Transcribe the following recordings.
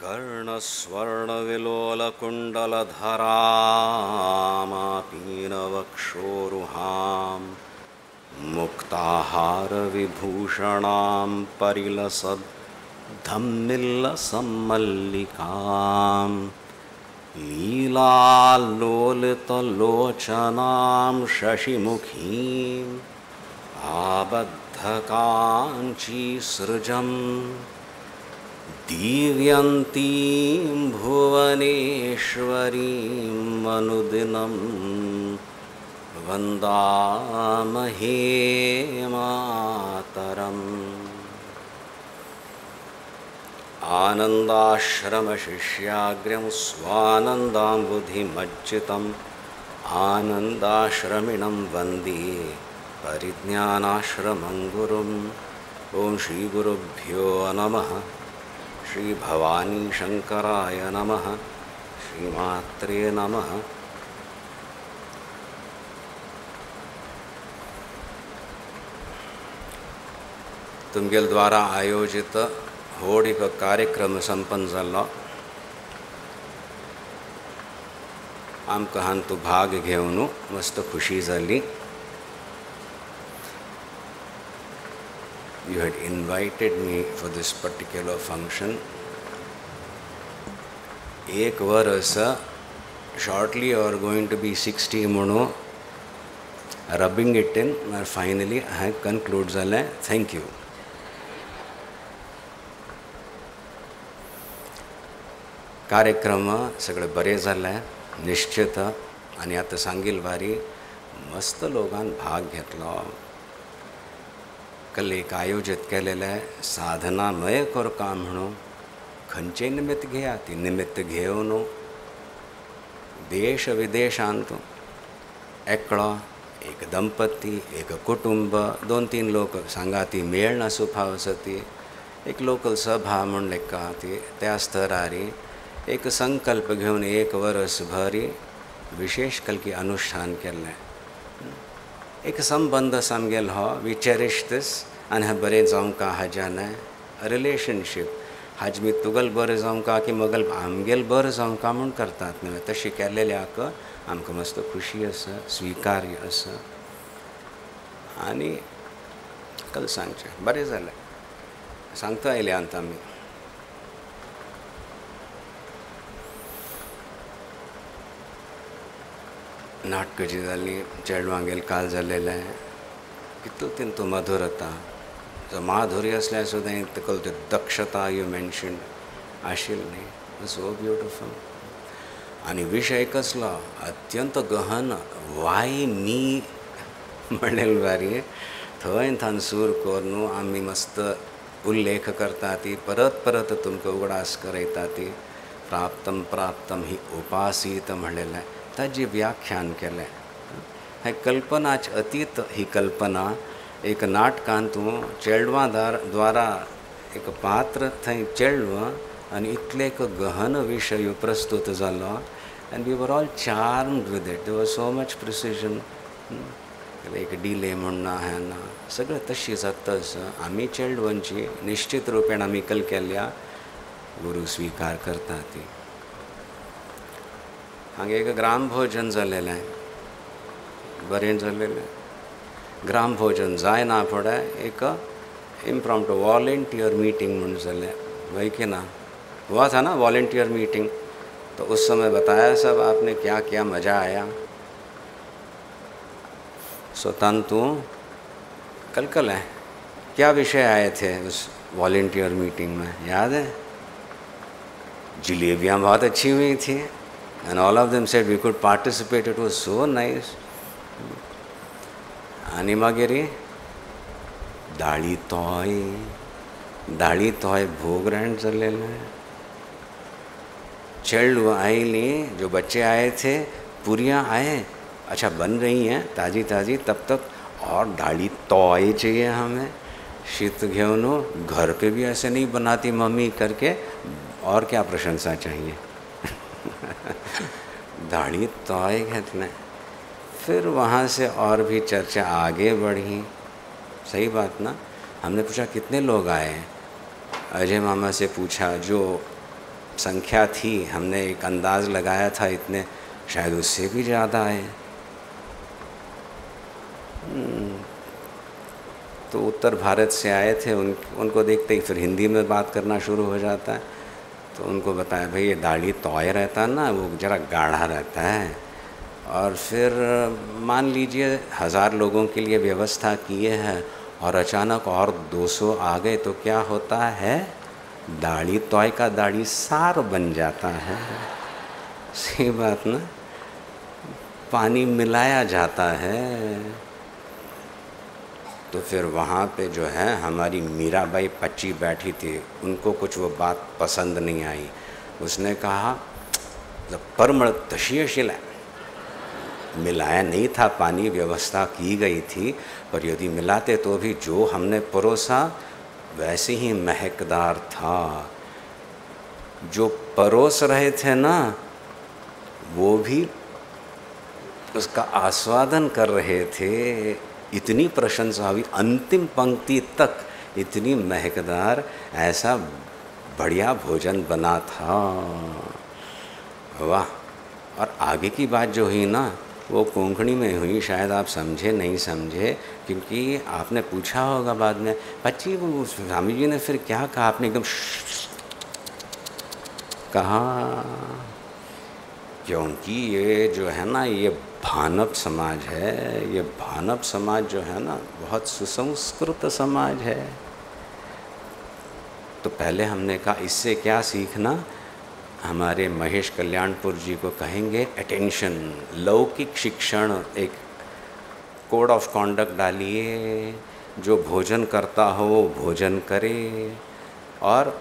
कर्णस्वर्णविलोलकुण्डलधरामापीनवक्षोरुहां मुक्ताहारविभूषणां परिलसद्धम्मिल्लसम्मल्लिकां लीलालोलितलोचनां शशिमुखीम् आबद्धकाञ्चीसृजम् दीव्यन्तीं भुवनेश्वरीं अनुदिनं वन्दामहे मातरम्। आनन्दाश्रमशिष्याग्र्यं स्वानन्दाम्बुधिमज्जितम् आनन्दाश्रमिणं वन्दे परिज्ञानाश्रमं गुरुम्। ओं श्री गुरुभ्यो नमः। श्री भवानी शंकराय नमः। श्रीमात्रे नमः। तुमगेल द्वारा आयोजित होळीक कार्यक्रम संपन्न जालो। आमकां हातूंत भाग घेवन मस्त खुशी जाली। You had invited me for this particular function. एक वर्ष shortly you are going to be 60 म्हणून rubbing it in, and finally I have concluded जालें. Thank you. कार्यक्रम सगळे बरे जाले निश्चित, आनी आतां सांगिल वारी मस्त लोकांनी भाग घेतलो। कल एक आयोजित केलेले साधनामय कोरका म्हणून खंयचेय निमित्त घेया, ती निमित्त घेवन देश विदेशांत एकलो एक दंपती, एक कुटुंब, 2-3 लोक सांगाती मेळन आसूं फावसती, एक लोकल सभा म्हण लेका ती त्या स्तरार एक संकल्प घेवन एक वर्स भरी विशेष कलकी अनुष्ठान केलें। एक संबंध सामगेल हो वी चेरिश दिस आनी हें बरें जावंका हाज्यान रिलेशनशीप हाज मी तुगेल बरें जावंका की मगल आमगेल बरें जावंका म्हूण करतात न्हय, तशें केलेल्याक आमकां मस्त खुशी आसा, स्विकार्य आसा आनी कल सांगचें बरें जालें। सांगता आयले आतां आमी नाटकां जी जालीं चेडवांगेल काल जाल्लेलें कितलो तितू मधुरता, जो माधुर्य आसल्यार सुद्दां तेकल त्यो दक्षता यू मेन्शन आशिल्ली, सो ब्युटिफूल। आनी विशय कसलो अत्यंत गहन, वाय मी म्हणलेले बारी थंय थान सूर करून आमी मस्त उल्लेख करता ती परत परत तुमकां उगडास करयता ती प्राप्तम प्राप्तम ही उपासीत म्हणलेलें ताजी व्याख्यान केलें। हे कल्पनाच अतीत ही कल्पना एक नाटकांत चेडवां द्वारा एक पात्र थंय चेडवां आनी इतले एक गहन विशय प्रस्तुत जालो and we were all charmed with it. There was so much precision, एक डिले म्हणना हें ना, सगळें तशी जाताच आमी चेडवांची निश्चित रुपेण आमी कल केल्या गुरू स्विकार करता ती। हांगा एक ग्राम भोजन जाल्लेलें, बरें जाल्लेलें। ग्राम भोजन जायना फुडें एक इम्प्रॉम्प्टू वॉलेंटियर मीटिंग म्हूण जालें, वही कि ना, हुआ था ना वॉलेंटियर मीटिंग। तो उस समय बताया सब आपने क्या क्या मज़ा आया। सो तंतु कल है क्या विषय आए थे उस वॉलेंटियर मीटिंग में, याद है? जलेबियाँ बहुत अच्छी हुई थी and all of them said we could participate, it was so nice. आनी मागीर दाळी तोय भोग ग्रहण जाल्लेलें। चेडवां आयलीं, जो बच्चे आए थे पूरियाँ आए, अच्छा बन रही हैं ताज़ी ताज़ी, तब तक और दाढ़ी तोय चाहिए हमें। शीत घेवन घर पे भी ऐसे नहीं बनाती मम्मी करके, और क्या प्रशंसा चाहिए। दाढ़ी तोय घेतलें। फिर वहाँ से और भी चर्चा आगे बढ़ी। सही बात ना। हमने पूछा कितने लोग आए, अजय मामा से पूछा जो संख्या थी, हमने एक अंदाज़ लगाया था इतने, शायद उससे भी ज़्यादा आए। तो उत्तर भारत से आए थे, उनको देखते ही फिर हिंदी में बात करना शुरू हो जाता है। तो उनको बताया भाई ये दाढ़ी तोय रहता है ना, वो ज़रा गाढ़ा रहता है। और फिर मान लीजिए 1000 लोगों के लिए व्यवस्था किए हैं और अचानक और 200 आ गए तो क्या होता है, दाढ़ी तोय का दाढ़ी सार बन जाता है। सही बात ना, पानी मिलाया जाता है। तो फिर वहाँ पे जो है हमारी मीराबाई पच्ची बैठी थी, उनको कुछ वो बात पसंद नहीं आई। उसने कहा परमड़ तशीयशिला, मिलाया नहीं था पानी, व्यवस्था की गई थी, पर यदि मिलाते तो भी जो हमने परोसा वैसे ही महकदार था। जो परोस रहे थे ना वो भी उसका आस्वादन कर रहे थे। इतनी प्रशंसा हुई, अंतिम पंक्ति तक इतनी महकदार, ऐसा बढ़िया भोजन बना था। वाह। और आगे की बात जो हुई ना वो कोंकणी में हुई, शायद आप समझे नहीं समझे, क्योंकि आपने पूछा होगा बाद में, बच्ची वो स्वामी जी ने फिर क्या कहा, आपने एकदम कहा। क्योंकि ये जो है ना ये भानप समाज है, ये भानप समाज जो है ना बहुत सुसंस्कृत समाज है। तो पहले हमने कहा इससे क्या सीखना, हमारे महेश कल्याणपुर जी को कहेंगे अटेंशन, लौकिक शिक्षण, एक कोड ऑफ कॉन्डक्ट डालिए, जो भोजन करता हो वो भोजन करे। और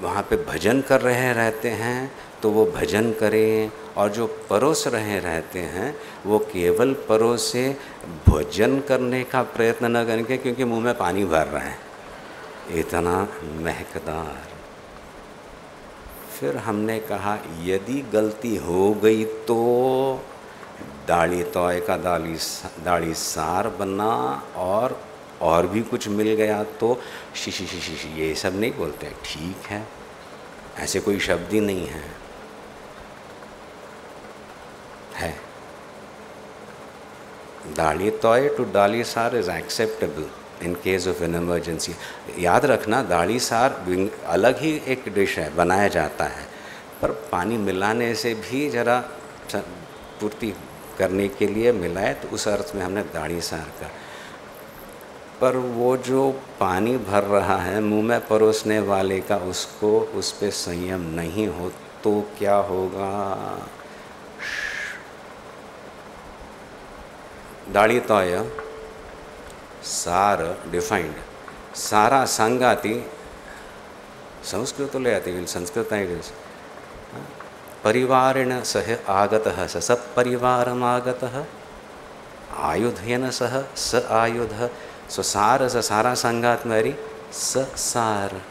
वहाँ पे भजन कर रहे रहते हैं तो वो भजन करें, और जो परोस रहे रहते हैं वो केवल परोसे, भोजन करने का प्रयत्न न करके, क्योंकि मुंह में पानी भर रहा है, इतना महकदार। फिर हमने कहा यदि गलती हो गई तो दाढ़ी तोय का दाढ़ी सार बना, और भी कुछ मिल गया तो शीशी शीशी, ये सब नहीं बोलते, ठीक है, ऐसे कोई शब्द ही नहीं है। दाढ़ी तोय टू दाढ़ी सार is acceptable in case of an emergency. याद रखना दाढ़ी सार अलग ही एक डिश है, बनाया जाता है, पर पानी मिलाने से भी ज़रा पूर्ति करने के लिए मिलाए, तो उस अर्थ में हमने दाढ़ी सार का। पर वो जो पानी भर रहा है मुंह में परोसने वाले का, उसको उस पे संयम नहीं हो तो क्या होगा। दाढ़ी तोय सार डिफाइंड, सारा संगाति संस्कृत ले आती, संस्कृत परिवारेण सह आगतः स सपरिवारम आगतः, आयुधेन सह स आयुध, सो सार स सारा संगात मेरी स सार,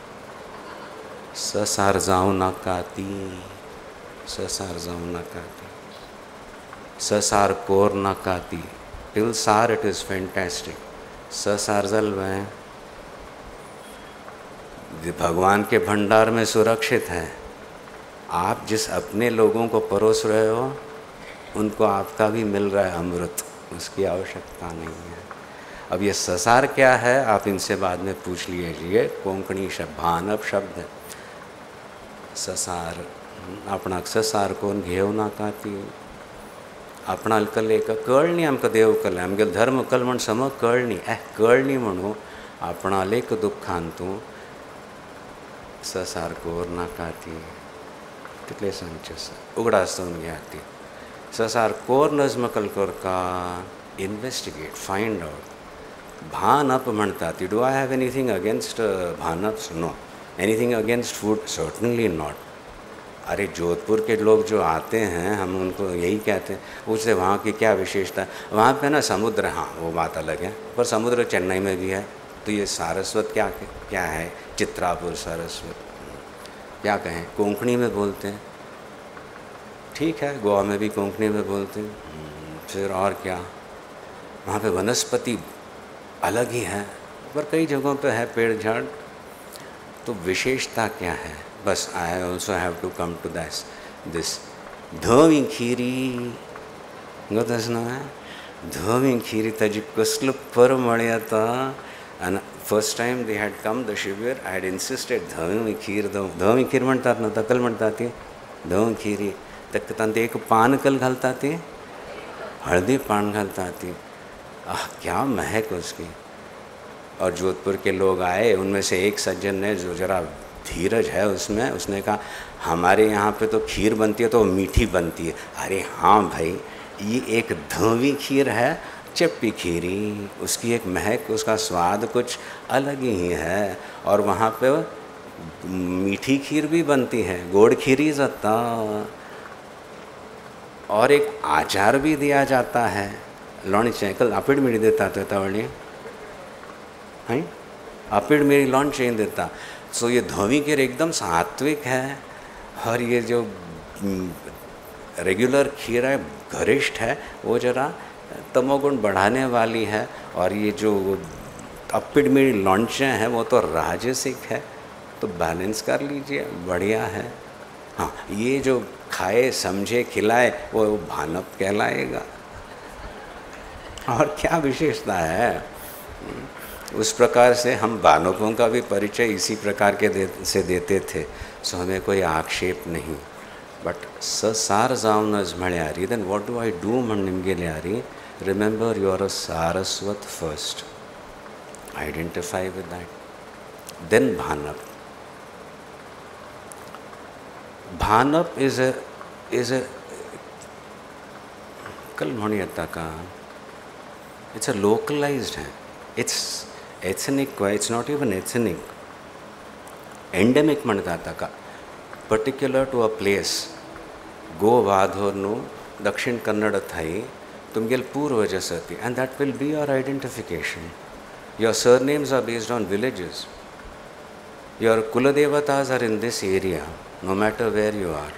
स सार जाऊ नकाती, स सार जाऊ नकाती, स सार कोर नकाती, टिल सार इट इज़ फैंटास्टिक। स सार जल में भगवान के भंडार में सुरक्षित है। आप जिस अपने लोगों को परोस रहे हो उनको आपका भी मिल रहा है अमृत, उसकी आवश्यकता नहीं है। अब ये ससार क्या है आप इनसे बाद में पूछ लीजिए, कोंकणी शब्द भानप शब्द है। ससार आपणाक ससार कोण घेव नाकाती, आपणाल कले का कळणी आमकां देव कले, आमगे धर्म कल म्हण सम कळणी, कळणी म्हणू आपणालेक दुख्खान तूं ससार कोर नाकाती, तितले सांगचेस उगडा आसतून घ्या ती ससार कोर नजमकल कोर का इन्वेस्टिगेट फाइंड आउट। भानप म्हणतात, do I have anything against Bhanaps? No. Anything against food? Certainly not. अरे जोधपुर के लोग जो आते हैं हम उनको यही कहते हैं, उससे वहाँ की क्या विशेषता है, वहाँ पे ना समुद्र, हाँ वो बात अलग है, पर समुद्र चेन्नई में भी है। तो ये सारस्वत क्या है, चित्रापुर सारस्वत, क्या कहें, कोंकणी में बोलते हैं, ठीक है, गोवा में भी कोंकणी में बोलते हैं। फिर और क्या, वहाँ पे वनस्पति अलग ही है, पर कई जगहों पे है पेड़ झाड़। तो विशेषता क्या है? बस I also have to come to this धवी खीरी गतच ना धवी खीरी ताजी कसलो पर मळे आता आनी first time they had come the शिबिर आय हॅड इन्सिस्टेड धवी खीर म्हणटात न्हू तकल म्हणटा ती धवी खीरी ताका एक पानकल घालता ती हल्दी पान घालता थी क्या महक उसकी। और जोधपुर के लोग आए, उनमें से एक सज्जन ने जो जरा धीरज है उसमें, उसने कहा हमारे यहाँ पे तो खीर बनती है तो मीठी बनती है। अरे हाँ भाई, ये एक धवी खीर है, चप्पी खीरी, उसकी एक महक, उसका स्वाद कुछ अलग ही है। और वहाँ पे मीठी खीर भी बनती है, गोड़ खीरी जाता, और एक आचार भी दिया जाता है। लोणचें कल आपिड मिडी देता तवळी हैं, आपिड मिडी लोणचें देता। सो ये धवी खीर एकदम सात्विक है, और ये जो रेगुलर खीर है गरिष्ठ है, वो जरा तमोगुण बढ़ाने वाली है। और ये जो अपिड मिडी लोणचें हैं वो तो राजसिक है, तो बैलेंस कर लीजिए, बढ़िया है। हाँ, ये जो खाए समझे खिलाए वो भानप कहलाएगा। और क्या विशेषता है। उस प्रकार से हम भानपों का भी परिचय इसी प्रकार के से देते थे। सो हमें कोई आक्षेप नहीं। बट ससार जावनच म्हळ्यार then what do I do म्हण निमगेल्यार remember you are a Saraswat first, identify with that, then Bhanap. Bhanap is a कल म्हणूया ताका, it's a localized है, it's ethnic, it's not even ethnic, endemic म्हणटा ताका, particular to a place। Goa धोरनु दक्षिण कन्नड थाई तुमगेल पूर्वज आसती, and that will be your identification। Your surnames are based on villages, your kuladevatas are in this area, no matter where you are।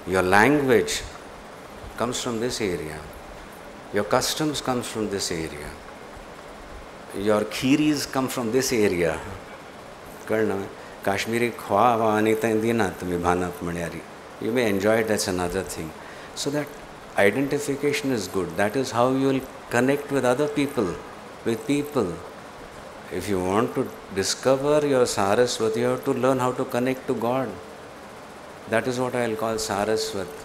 Your language comes from this area, your customs comes from this area, your khiris come from this area। कळना काश्मीरी ख्वा आनी थंय दिनात तुमी भानप म्हळ्यार, you may enjoy it, that's another thing। So that identification is good, that is how you will connect with other people, with people। If you want to discover your Saraswati, you have to learn how to connect to God। That is what I will call Saraswat।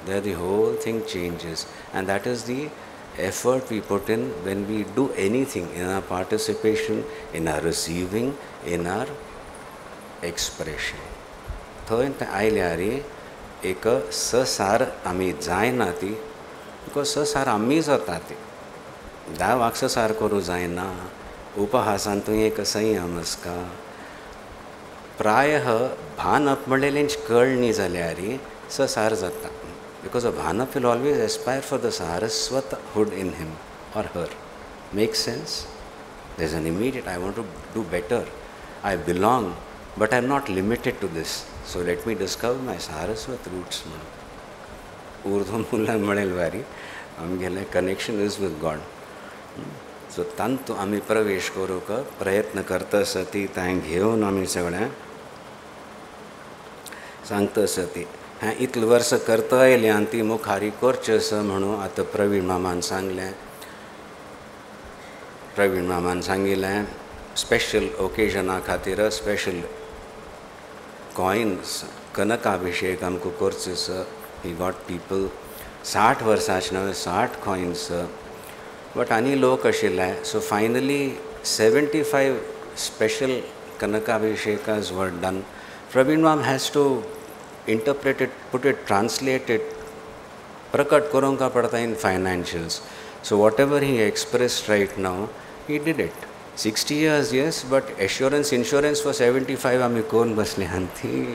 There the whole thing changes, and that is the effort we put in when we do anything, in our participation, in our receiving, in our expression। थंय आयल्यार एक ससार आमी जायना ती, because ससार आमी जाता ती, दावाक ससार करूं जायना। उपहासान तुवें एक संयम आसता। प्रायः भानप म्हणलेलेंच कळ्ळी जाल्यार ससार जाता, because a Bhanap will always aspire for the Saraswathood in him or her. Make sense? There is an immediate I want to do better, I belong, but I am not limited to this, so let me discover my Saraswat roots म्हणून ऊर्ध्वमूला म्हणेल वारी आमगेलें connection is with God. So तांतू आमी प्रवेश करूंक प्रयत्न करता सती थंय घेवन आमी सगळें सांगता सती हें इतलें वर्स करता येयलें आनी ती मुखारी करचें आसा म्हणून आतां प्रवीण मामान सांगलें। प्रवीण मामान सांगिल्लें स्पेशल ओकेजना खातीर स्पेशल कॉयन्स कनकाभिशेक आमकां करचो आसा। ही गॉट पीपल 60 वर्सांचे नवे 60 कॉयन्स, बट आनी लोक आशिल्ले। So finally 75 special Kanakabhishekas were done. Praveen Mam has to interpret it, put it, translate it, prakat karunga padta in financials. So whatever he expressed right now, he did it. 60 years, yes, but assurance, insurance for 75 आमी कोण बसले hanti.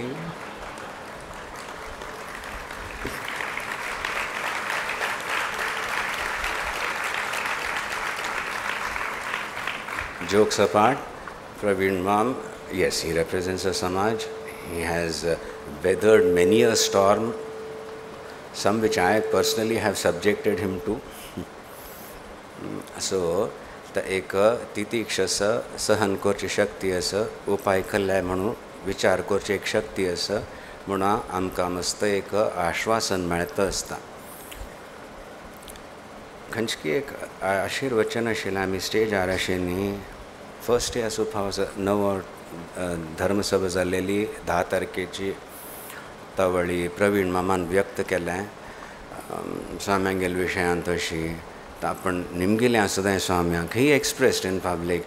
Jokes apart, Praveen Mam, yes, he represents a Samaj. He has weathered many a storm, some which I personally have subjected him to. So, the एक तितिक्षस सहन करची शक्ती आसा उपाय केल्ले म्हणून विचार करची एक शक्ती आसा म्हणून आमकां मस्त एक आश्वासन मेळता आसता. खंयची एक आशिर्वचन आशिल्लें आमी स्टेजार आशिल्लीं फर्स्ट डे आसूं हांव नवो धर्मसभा जाल्लेली 10 तारखेची तावळी प्रवीण मामान व्यक्त केलें स्वाम्यांगेल विशयांत तशी आपण निमगेलें आसूं जाय स्वाम्यांक he expressed in public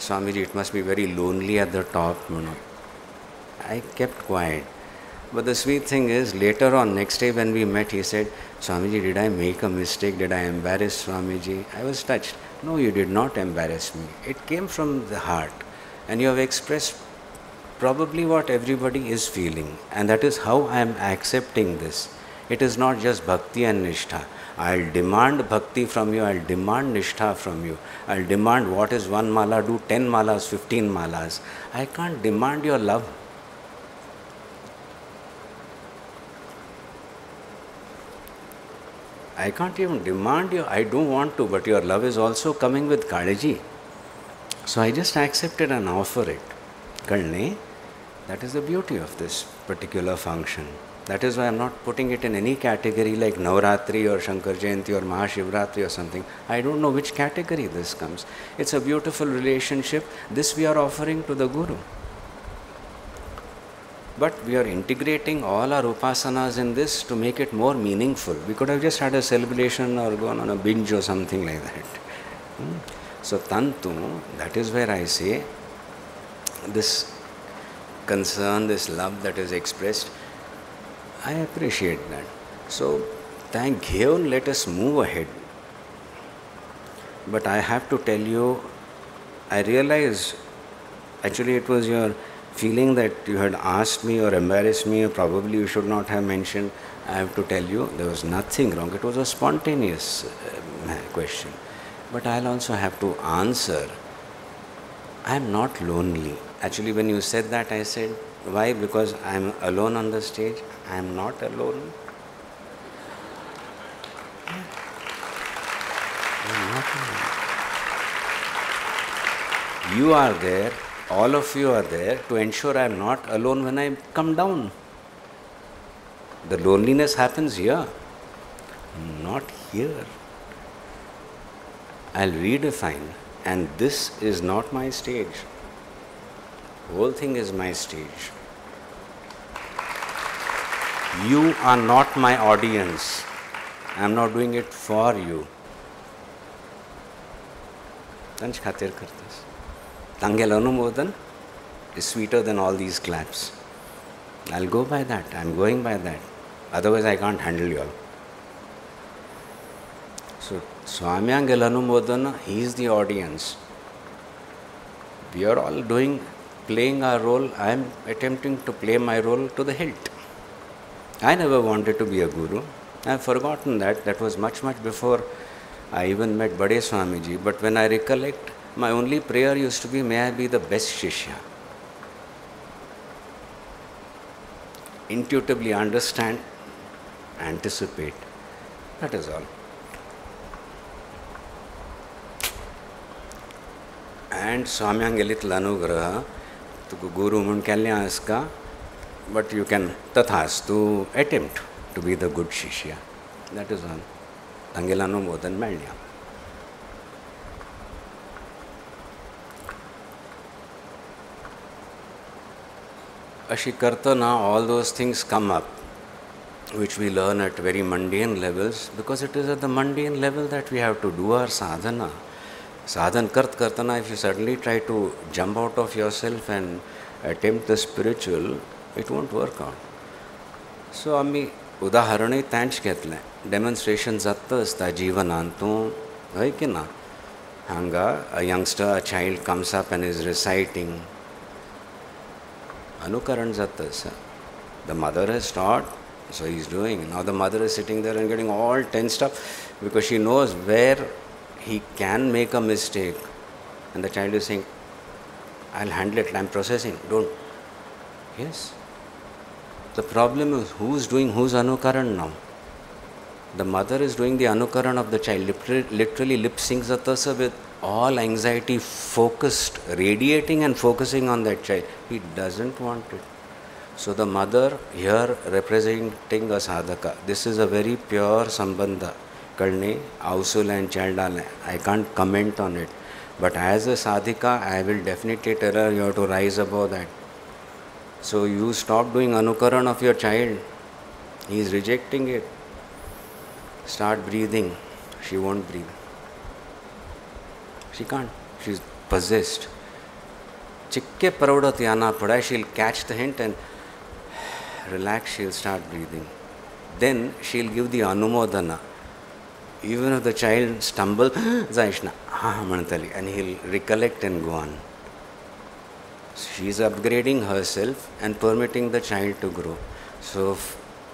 Swamiji it must be very lonely at the top म्हणून. I kept quiet. But the sweet thing is, later on, next day when we met, he said, Swamiji, did I make a mistake? Did I embarrass Swamiji? I was touched. No, you did not embarrass me. It came from the heart. And you have expressed probably what everybody is feeling. And that is how I am accepting this. It is not just bhakti and nishtha. I'll demand bhakti from you. I'll demand nishtha from you. I'll demand what is one mala, do 10 malas, 15 malas. I can't demand your love. I can't even demand you. I don't want to, but your love is also coming with Kalaji. So I just accepted and offer it. Kalne, that is the beauty of this particular function. That is why I'm not putting it in any category like Navratri or Shankar Jayanti or Mahashivratri or something. I don't know which category this comes. It's a beautiful relationship. This we are offering to the Guru. But we are integrating all our upasanas in this to make it more meaningful. We could have just had a celebration or gone on a binge or something like that. So Tantu, that is where I say this concern, this love that is expressed, I appreciate that. So thank you, let us move ahead. But I have to tell you, I realized actually it was your feeling that you had asked me or embarrassed me, or probably you should not have mentioned. I have to tell you, there was nothing wrong. It was a spontaneous question. But I'll also have to answer. I am not lonely. Actually, when you said that, I said, why? Because I am alone on the stage. I am not alone. I am not alone. You are there. All of you are there to ensure I am not alone when I come down. The loneliness happens here, not here. I'll redefine, and this is not my stage. The whole thing is my stage. You are not my audience. I am not doing it for you. Tanch khatir kartas. Tangel Anumodan is sweeter than all these claps. I'll go by that. I'm going by that. Otherwise, I can't handle you all. So, Swamyangel Anumodan, he is the audience. We are all playing our role. I am attempting to play my role to the hilt. I never wanted to be a guru. I have forgotten that. That was much, much before I even met Bade Swamiji. But when I recollect, my only prayer used to be, may I be the best Shishya. Intuitively understand, anticipate. That is all. And Swamyangelit Lanugraha, to Guru Munkalyaska, but you can tathastu attempt to be the good Shishya. That is all. Tangelanu Modan Malya. Ashikartana, all those things come up, which we learn at very mundane levels, because it is at the mundane level that we have to do our sadhana. Sadhan kartana, if you suddenly try to jump out of yourself and attempt the spiritual, it won't work out. So, आम्ही उदाहरणय तांच घेतलें. Demonstration जाता आसता जिवनांतूं, हय की ना? हांगा a youngster, a child comes up and is reciting. Anukaran Jatta. The mother has taught, so he is doing. Now the mother is sitting there and getting all tensed up because she knows where he can make a mistake. And the child is saying, I'll handle it, I'm processing, don't. Yes. The problem is who's doing whose Anukaran now? The mother is doing the anukaran of the child, literally lip syncs the tasa with all anxiety focused, radiating and focusing on that child. He doesn't want it. So the mother here representing a sadhaka. This is a very pure sambandha. Karne, ausul and chaldal. I can't comment on it. But as a sadhika, I will definitely tell her you have to rise above that. So you stop doing anukaran of your child. He is rejecting it. Start breathing. She won't breathe. She can't. She's possessed. Chikke pravdat yana pada. She'll catch the hint and relax. She'll start breathing. Then she'll give the anumodana. Even if the child stumbles, Zaishna, and he'll recollect and go on. She's upgrading herself and permitting the child to grow. So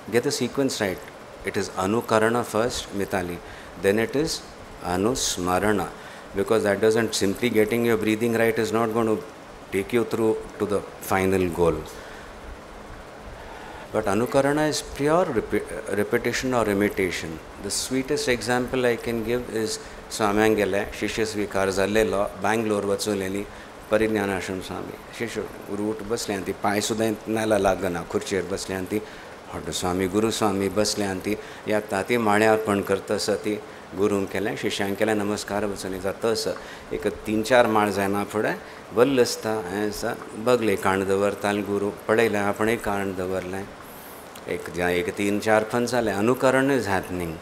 get the sequence right. It is anukarana first, Mitali. Then it is anusmarana. Because that doesn't, simply getting your breathing right is not going to take you through to the final goal. But anukarana is pure repetition or imitation. The sweetest example I can give is Swamyangele, Shishya Svikar Zallela, Bangalore Vatsuleli, Parijnanashram Swami. Shishya Guru basle anti, Pai Suda Nala Lagana, Kurcher basle anti, Hot Swami, Guru Swami basle anti, Yak Tati Madhyarpan Karta Sati, Guru Kele, Shishankele Namaskar Vasani Zatasa, एक 3-4 माळ जायना पडे बल्लसता ऐसा बगले कांड दवरताल गुरु पडेला आपणे कांड दवरले एक 3-4 फन जाले anukaran is happening.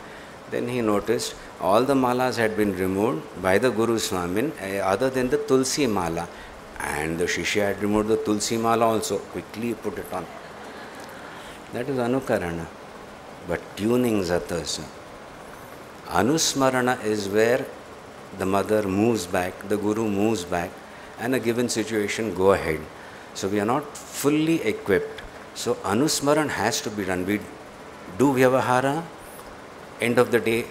Then he noticed all the malas had been removed by the Guru Swamin other than the Tulsi mala, and the Shishya had removed the Tulsi mala also, quickly put it on. That is anukarana. But tuning zatasa. Anusmarana is where the mother moves back, the guru moves back, and a given situation go ahead. So we are not fully equipped. So anusmaran has to be done. We do vyavahara, end of the day,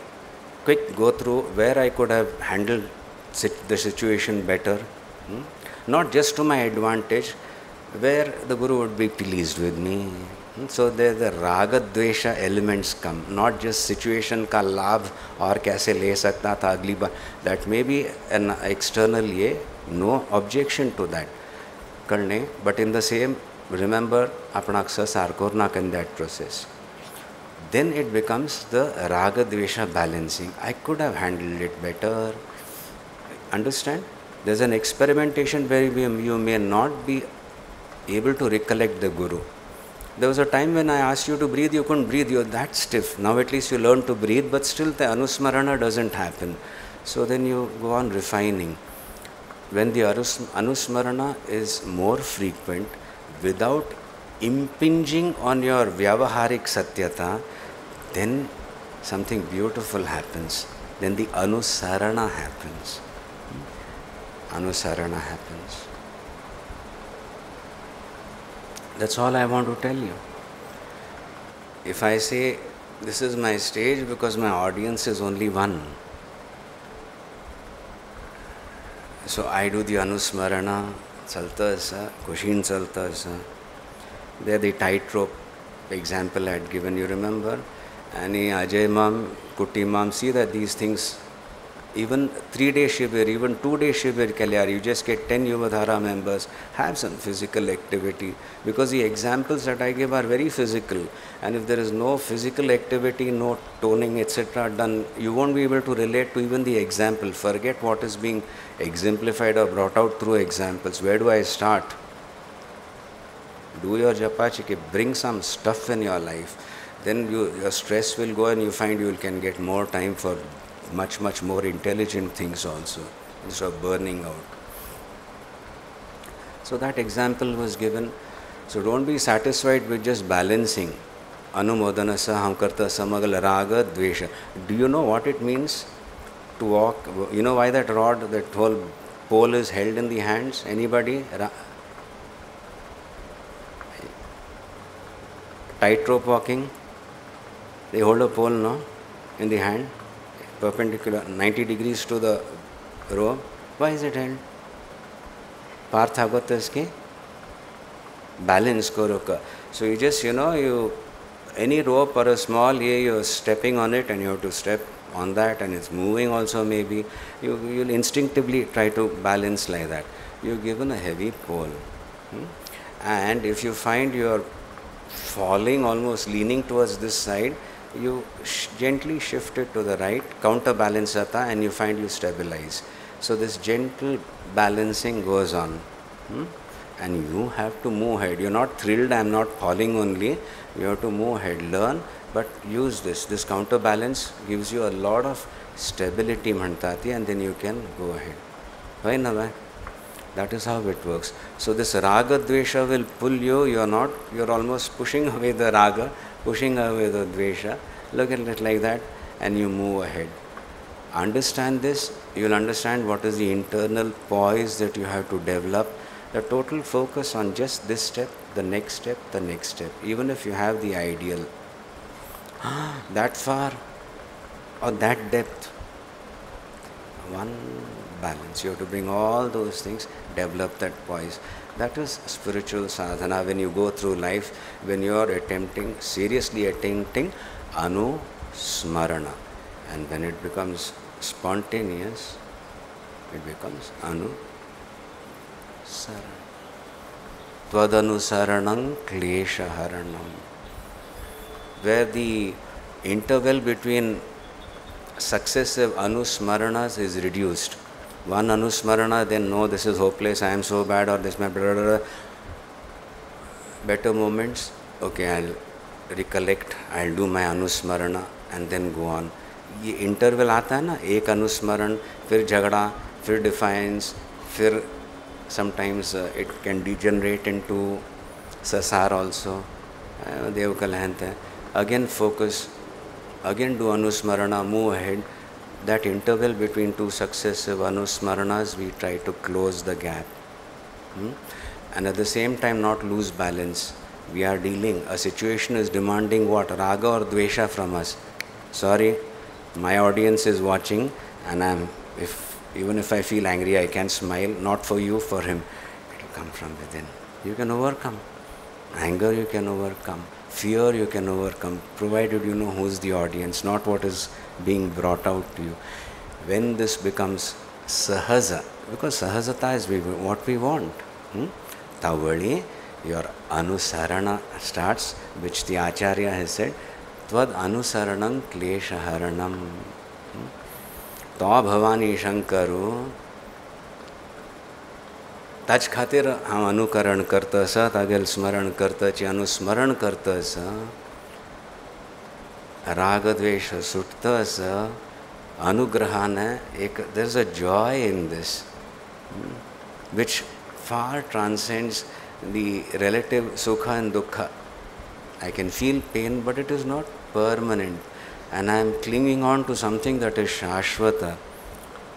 quick go through where I could have handled the situation better, not just to my advantage, where the guru would be pleased with me. So there the raga dvesha elements come, not just situation ka labh or kaise le sakta tha agli baar. That may be an external ye, no objection to that karne, but in the same, remember apnaksa sarkornak in that process. Then it becomes the raga dvesha balancing. I could have handled it better. Understand? There's an experimentation where you may not be able to recollect the guru. There was a time when I asked you to breathe, you couldn't breathe, you're that stiff. Now at least you learn to breathe, but still the anusmarana doesn't happen. So then you go on refining. When the anusmarana is more frequent, without impinging on your vyavaharik satyata, then something beautiful happens. Then the anusarana happens. Anusarana happens. That's all I want to tell you. If I say this is my stage because my audience is only one, so I do the anusmarana, chalta asa, kushin chalta asa. There the tightrope example I had given, you remember? And Ajay Mam, Kuti Mam, see that these things, even 3-day Shibir, even 2-day Shibir Kalyar, you just get 10 Yuvadhara members, have some physical activity, because the examples that I give are very physical, and if there is no physical activity, no toning, etc. done, you won't be able to relate to even the example. Forget what is being exemplified or brought out through examples. Where do I start? Do your japachiki, bring some stuff in your life. Then your stress will go and you find you can get more time for much more intelligent things also, instead of burning out. So that example was given. So don't be satisfied with just balancing. Anumodanasa, hamkarta, samagal, raga, dvesha. Do you know what it means to walk? You know why that rod, that whole pole is held in the hands? Anybody? Tightrope walking. They hold a pole, no? In the hand, perpendicular, 90 degrees to the rope. Why is it held? Parth agat iske balance karo ka. So you just, you any rope or a small you're stepping on it and you have to step on that and it's moving also maybe. You'll instinctively try to balance like that. You're given a heavy pole. And if you find you're falling, almost leaning towards this side, you gently shift it to the right, counterbalance jata, and you find you stabilize. So this gentle balancing goes on. And you have to move ahead. You're not thrilled, I'm not falling only. You have to move ahead, learn, but use this. This counterbalance gives you a lot of stability, Mantati, and then you can go ahead. Why na? That is how it works. So this raga dvesha will pull you. You're almost pushing away the raga, pushing away the dvesha. Look at it like that, and you move ahead. Understand this, you'll understand what is the internal poise that you have to develop. The total focus on just this step, the next step, the next step. Even if you have the ideal, that far or that depth, one balance. You have to bring all those things, develop that poise. That is spiritual sadhana. When you go through life, when you are seriously attempting anusmarana, and when it becomes spontaneous, it becomes anusarana. Tvadanusaranam kleshaharanam. Where the interval between successive anusmaranas is reduced. One anusmarana, then no, this is hopeless, I am so bad, or this my blah, blah, blah. Better moments, okay, I'll recollect, I'll do my anusmarana and then go on. ये interval आता है ना, एक अनुस्मरण, फिर झगड़ा, फिर defines, फिर sometimes it can degenerate into sasar also. Dev kalahante. Again focus, again do anusmarana, move ahead. That interval between two successive anusmaranas, we try to close the gap. And at the same time not lose balance. We are dealing, a situation is demanding what? Raga or dvesha from us. Sorry, my audience is watching, and even if I feel angry, I can smile, not for you, for him. It will come from within. You can overcome. Anger you can overcome. Fear you can overcome, provided you know who's the audience, not what is being brought out to you. When this becomes sahaja, because sahajata is what we want. Tavali, your anusarana starts, which the Acharya has said, Tvad anusaranam kleshaharanam. Ta bhavani shankaru. ताच खातीर हांव अनुकरण करता आसा, तागेल स्मरण करताची अनुस्मरण करता आसा, राग द्वेष सुटता आसा, अनुग्रहाने एक there is a joy in this which far transcends the relative sukha and dukkha. I can feel pain, but it is not permanent, and I am clinging on to something that is shashvata.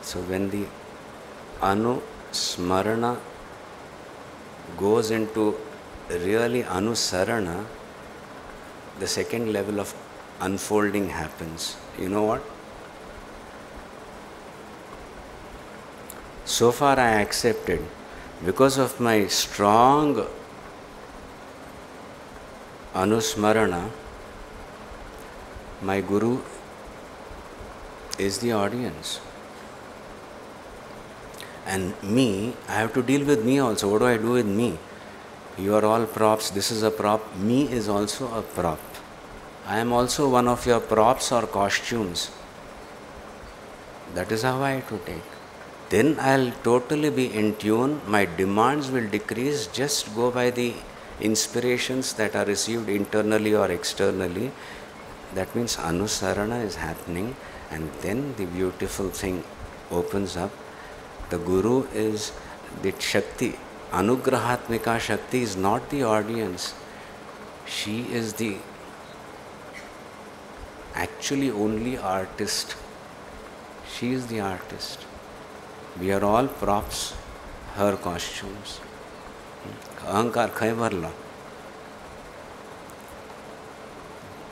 So when the anusmarana goes into really anusarana, the second level of unfolding happens. You know what? So far I accepted, because of my strong anusmarana, my guru is the audience. And me, I have to deal with me also. What do I do with me? You are all props, this is a prop. Me is also a prop. I am also one of your props or costumes. That is how I have to take. Then I'll totally be in tune. My demands will decrease. Just go by the inspirations that are received internally or externally. That means anusarana is happening, and then the beautiful thing opens up. The Guru is the Shakti. Anugrahatmika Shakti is not the audience. She is the actually only artist. She is the artist. We are all props, her costumes. Ahankar khai varla.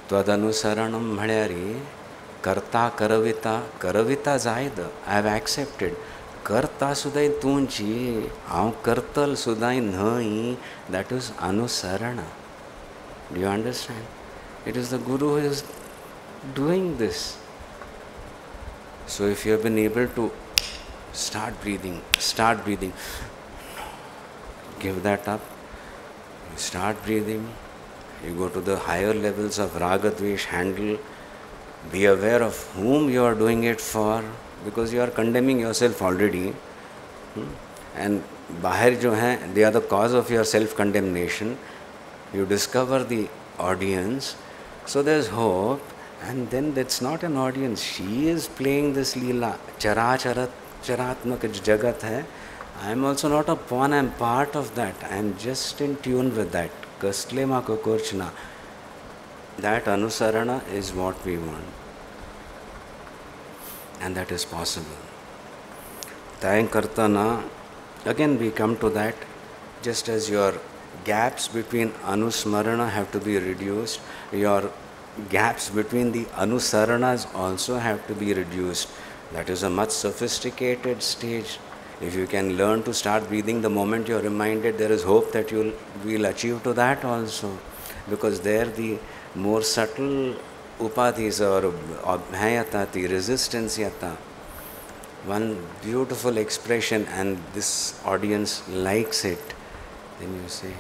Tvadanusaranam bhalyari karta karavita zaida. I have accepted. Karta sudai tunchi, hav kartal sudai nahi. That is anusarana. Do you understand? It is the Guru who is doing this. So if you have been able to start breathing, give that up, you start breathing, you go to the higher levels of Raga Dvesh, handle, be aware of whom you are doing it for, because you are condemning yourself already. And bahar jo hai, they are the cause of your self-condemnation. You discover the audience, so there's hope. And then that's not an audience. She is playing this Leela. Charatmak jagat hai. I am also not a pawn, I am part of that. I am just in tune with that. Kastle ma kokorchna. That anusarana is what we want. And that is possible. Tayang kartana, again we come to that. Just as your gaps between anusmarana have to be reduced, your gaps between the anusaranas also have to be reduced. That is a much sophisticated stage. If you can learn to start breathing the moment you are reminded, there is hope that you will achieve to that also. Because there the more subtle upadhis or abhayata, the resistance yata, one beautiful expression, and this audience likes it, then you say,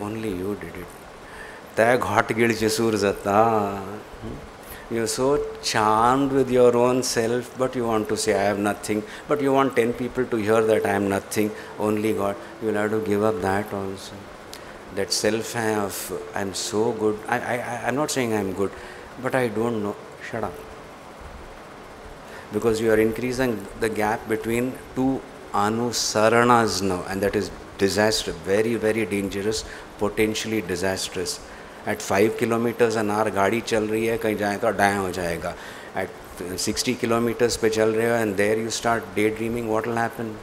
only you did it. You're so charmed with your own self, but you want to say, I have nothing. But you want 10 people to hear that I am nothing, only God. You'll have to give up that also. That self of, I'm so good. I'm not saying I'm good, but I don't know. Shut up. Because you are increasing the gap between two anusaranas now, and that is disastrous, very, very dangerous, potentially disastrous. At 5 kilometers an hour गाड़ी चल रही है, कहीं जाए तो dia हो जाएगा. At 60 kilometers पे चल रहे हो, and there you start daydreaming, what will happen?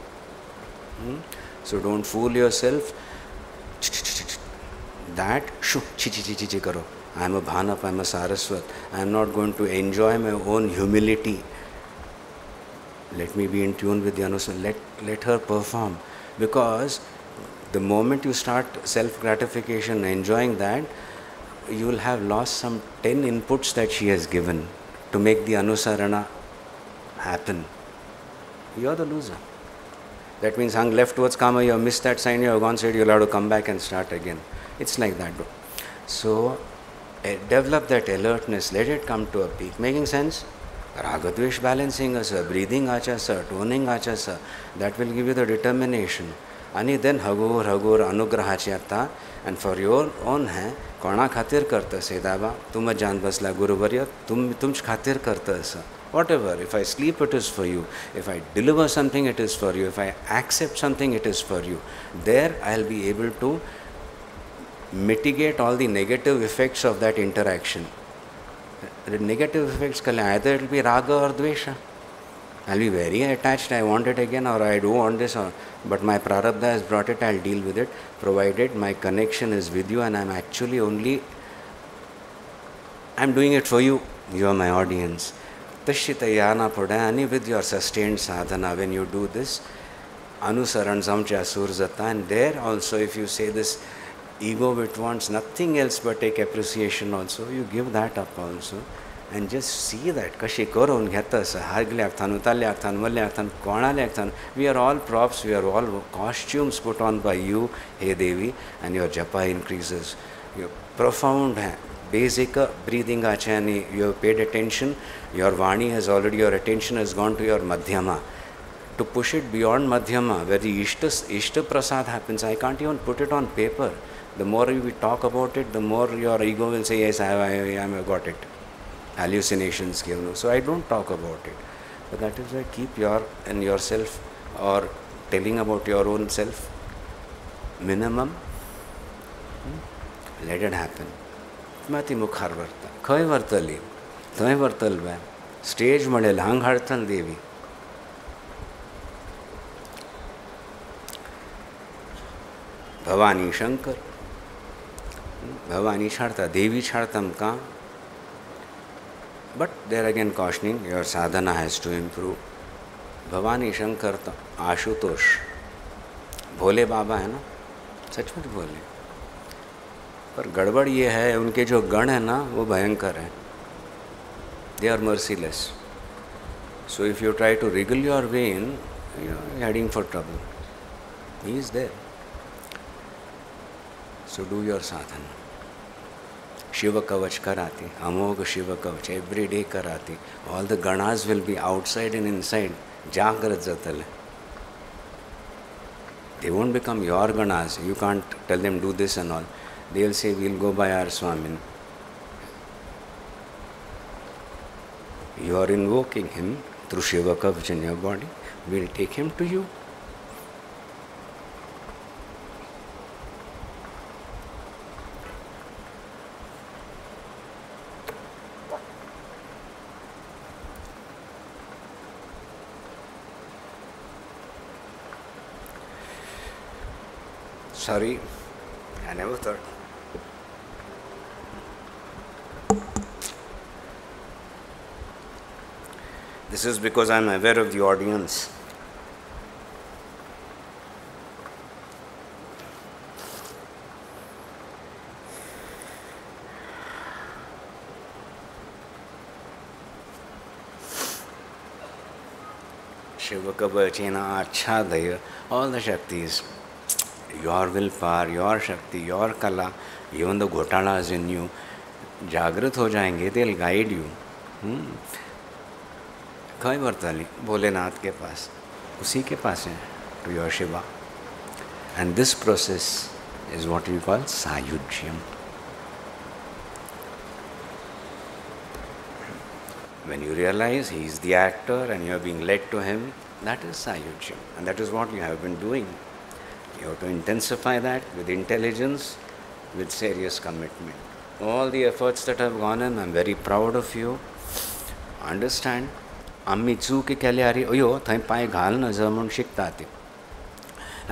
So don't fool yourself. That chi karo. I am a Bhanap, I am a Saraswat. I am not going to enjoy my own humility. Let me be in tune with the Anusara. Let her perform. Because the moment you start self-gratification, enjoying that, you will have lost some 10 inputs that she has given to make the Anusarana happen. You are the loser. That means hung left towards Kama, you have missed that sign, you have gone straight, you will have to come back and start again. It's like that. So, develop that alertness, let it come to a peak. Making sense? Ragadvesh balancing asa, breathing acha sa, toning acha sa, that will give you the determination. And then Hagur Anugrahachata, and for your own hai, Kona Khatir Karta Sedaba, Tuma Jan Basla Guru Varya, Tumch Khatir Karta sa. Whatever, if I sleep, it is for you. If I deliver something, it is for you. If I accept something, it is for you. There I'll be able to mitigate all the negative effects of that interaction. The negative effects, either it will be raga or dvesha. I'll be very attached, I want it again, or I do want this, but my prarabdha has brought it, I'll deal with it, provided my connection is with you and I'm actually only, I'm doing it for you, you are my audience. Tashitayana Pradhani, with your sustained sadhana, when you do this, Anusaran Samcha Surzata, and there also if you say this, ego which wants nothing else but take appreciation also, you give that up also. And just see that. We are all props, we are all costumes put on by you, Hey Devi, and your japa increases. Your profound, basic breathing achani, you have paid attention, your vani has already, your attention has gone to your madhyama. To push it beyond madhyama, where the ishta prasad happens, I can't even put it on paper. The more we talk about it, the more your ego will say, yes, I have got it. Hallucinations give. So I don't talk about it. But that is why keep yourself or telling about your own self minimum. Let it happen. Mati mukhar varta. Khoi vartali. Thoi vartal ba. Stage madel hang hartal devi. Bhavani Shankar. Bhavani Charta. Devi Chartam ka. But there again cautioning, your sadhana has to improve. Bhavani Shankar Ashutosh. Bhole Baba hai na? Sachmuch bhole. पर गड़बड़ ये है, उनके जो गण हैं ना वो भयंकर हैं. They are merciless. So if you try to wriggle your way in, you're heading for trouble. He is there. So do your sadhana. Shiva Kavach karati, Amogha Shiva Kavach, every day karati. All the ganas will be outside and inside. Jagrat Jatal. They won't become your ganas. You can't tell them do this and all. They'll say, we'll go by our Swamin. You are invoking him through Shiva Kavach in your body. We'll take him to you. Sorry, I never thought. This is because I'm aware of the audience. Shiva Kavachena Achadaya, all the Shaktis. Your willpower, your Shakti, your Kala, even the Ghotalas in you, Jagrat ho jayenge, they'll guide you. कई बरताली भोलेनाथ के पास, उसी के पास है, to your Shiva. And this process is what we call Sayujyam. When you realize he is the actor and you are being led to him, that is Sayujyam. And that is what you have been doing. You have to intensify that with intelligence, with serious commitment. All the efforts that have gone in, I'm very proud of you. Understand, आम्ही चूक केली अरे अयो थंय पांय घाल नजर म्हणून शिकता ती.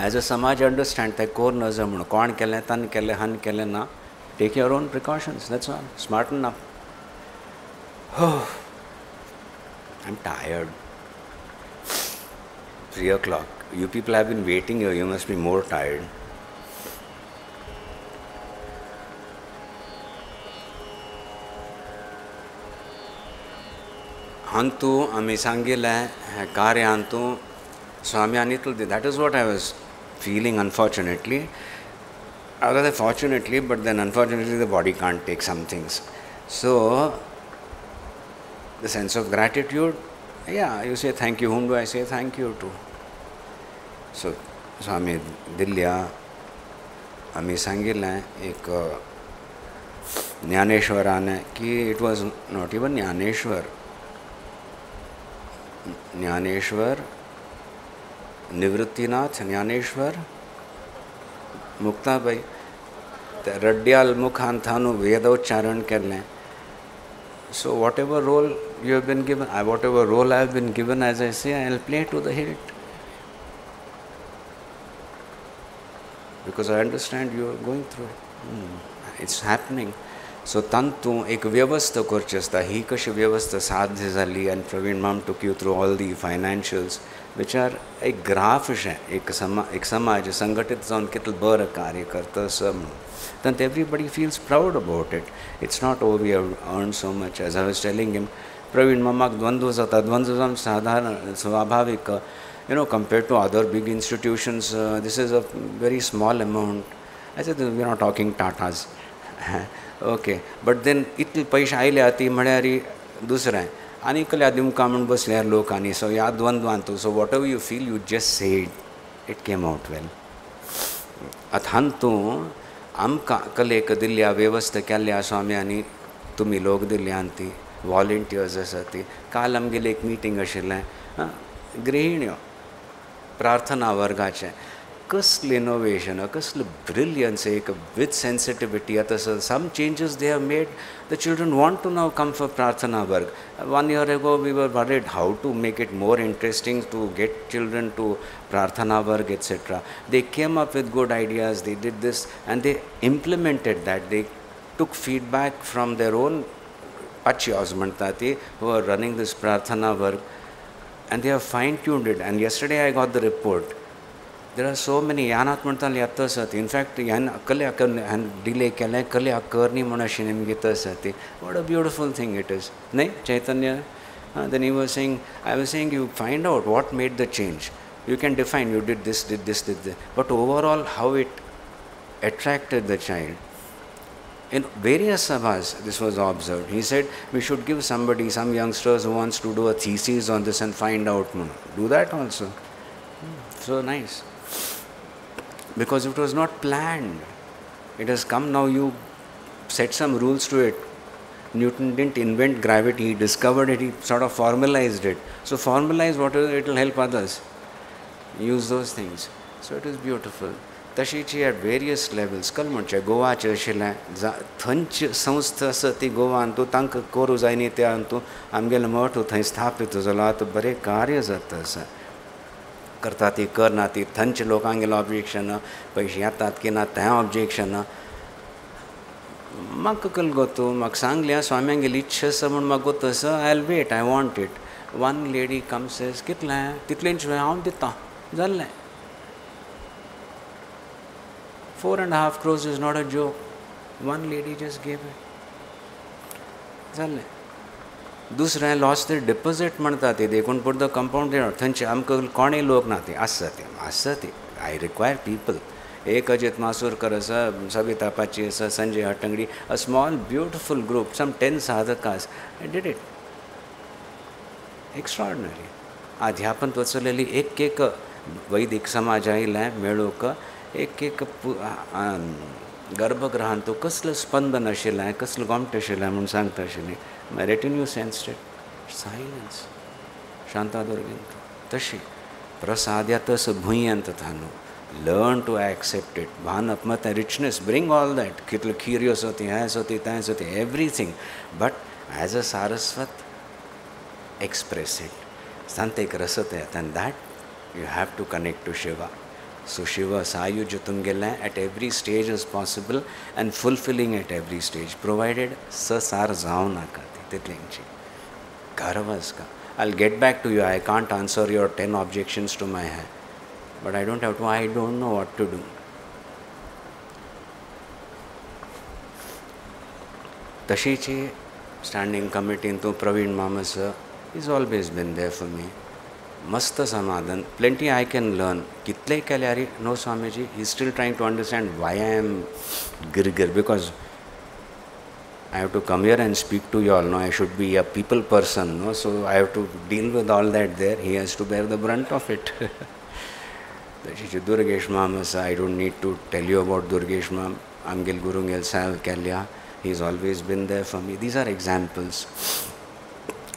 एज अ समाज अंडरस्टँड ते कोर नजर म्हणून कोण केलें तन केलें हन केलें ना. Take your own precautions, that's all. Smarten up. I am tired. 3 o'clock. You people have been waiting here, you must be more tired. Hantu ami sangile kare hantu Swami Anitul. That is what I was feeling, unfortunately. Rather fortunately, but then unfortunately the body can't take some things. So the sense of gratitude, yeah, you say thank you. Whom do I say thank you to? So Swami Dilya ami sangile ek Jnaneshwarane ki it was not even Jnaneshwar. Jnaneshwar, Nivruttinath, Jnaneshwar, Muktabai, रड्याल मुखांथानु वेदोच्चारण कर लें. So whatever role you have been given, whatever role I have been given, as I say, I will play to the hilt. Because I understand you are going through. It's happening. So tantu ek vyavastha korchasta, ही कशी व्यवस्था साध्य झाली. And Praveen Mam took you through all the financials, which are एक graph है, एक समाज संगठित जाऊन कितल बरं कार्य करतं सम. Then everybody feels proud about it. It's not, oh, we have earned so much. As I was telling him, Praveen Mamak द्वंद्व जाता, द्वंद्व जाऊन साधारण स्वाभाविक. Compared to other big institutions, this is a very small amount. I said, we are not talking Tatas. Okay, but then इतले पैसे आयले आती म्हळ्यार दुसरें आनी कल्या दिमका म्हूण बसल्यार लोक आनी. सो ह्या द्वंद्वांतू, so whatever you feel, you just say it came out well. हांतू आमकां कलेक दिल्ल्या वेवस्था केल्ल्या स्वाम्यांनी, तुमी लोक दिल्ल्यान ती वॉलंटियर्स आसा ती. काल आमगेलें एक मिटींग आशिल्लें, गृहिण्यो प्रार्थना वर्गाचें. कसलें इनोवेशन, कसलें ब्रिलियन्स, एक विथ सेंसिटिविटी. आतां some changes they have made. The children want to now come for Prarthana Varg. 1 year ago we were worried how to make it more interesting to get children to Prarthana Varg, etc. They came up with good ideas, they did this and they implemented that. They took feedback from their own Pachyas Mantati who are running this Prarthana Varg, and they have fine-tuned it. And yesterday I got the report. There are so many ह्यानात म्हणटाले येता आसात. In fact, ह्यान कले ह्यान delay केलें कले करनी म्हण अशें निमगे आसात. What a beautiful thing it is. न्ही Chaitanya? Then he was saying, I was saying, you find out what made the change. You can define, you did this, did this, did this. But overall, how it attracted the child. In various sabhas, this was observed. He said, we should give somebody, some youngsters who wants to do a thesis on this and find out. Do that also. So nice. Because it was not planned. It has come now, you set some rules to it. Newton didn't invent gravity, he discovered it, he sort of formalized it. So formalize whatever, it will help others. Use those things. So it is beautiful. तशीची at various levels. कल म्हणचे गोवाचे अशिल्लें थंयची संस्था आसा ती गोवान तूं तांकां करूं जाय न्ही त्या तूं आमगेलो मठ थंय स्थापीत जालो आतां बरें कार्य जाता आसा करता ती करना ती थंयचे लोकांगेलो ऑब्जेक्शन पयशे येतात की ना तें ऑब्जेक्शन म्हाका कल गोतू म्हाका सांगलें स्वाम्यांगेली इच्छा आसा म्हूण म्हाका गोत आसा I will wait I want it one lady come says कितलें तितलेंच हांव दितां जाल्लें 4.5 crores is not a joke. One lady just gave it. जाल्लें दुसरें लॉस्ट द डिपॉझिट म्हणटा ती देखून पूण द कंपाउंड थंयचे आमकां कोणेय लोक ना ते आसा ती आय रिक्वायर पीपल एक अजित मासूरकर आसा सविता पाची आसा Sanjay Hattangadi a small beautiful group some 10 साधकास आई डिड इट एक्स्ट्रॉर्डिनरी अध्यापन वचलेली एक वैदिक समाज आयिल्लें मेळूक एक गर्भगृहान तूं कसलें स्पंदन आशिल्लें कसलें गोमट आशिल्लें म्हूण सांगता आशिल्लीं my retinue sensed it silence शांतादुर्गेंत तशी प्रसाद्यातस भुंयंत थानु लर्न टू एक्सेप्ट इट भान अपमत रिचनेस ब्रिंग ऑल दैट कितले खीरियो सोती हें सोती तें सोती everything but as a Saraswat express it संतेक रसते and that you have to connect to Shiva. So Shiva Sayuj Tungela at every stage is possible and fulfilling at every stage, provided sasar zaunaka titlinchi. Garavaska. I'll get back to you. I can't answer your 10 objections to my hair. But I don't have to, I don't know what to do. Tashichi standing committee into Praveen Mamasa he's always been there for me. मस्त समाधान plenty I can learn कितले केल्यारी no Swamiji he's still trying to understand why I am girgir because I have to come here and speak to you all no I should be a people person no so I have to deal with all that there he has to bear the brunt of it. Durgesh Mama I don't need to tell you about Durgesh Mam Amgil Gurungel Sal Kalya he's always been there for me. These are examples.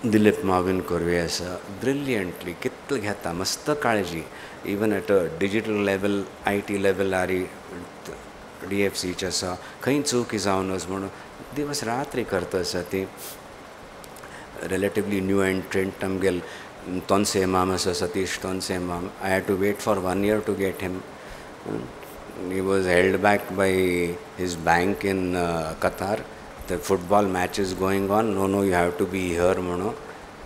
Dilip Marvin Kurve brilliantly कितल घेता मस्त काळजी even at a digital level IT level आरी DFC च्या आसा खंय चूक जावन म्हणून दिवस रात्री करता आसा ती relatively new entrant आमगेल Tonse Mam आसा Satish Tonse Mam I had to wait for 1 year to get him. He was held back by his bank in Qatar. The football match is going on. No, you have to be here, mono.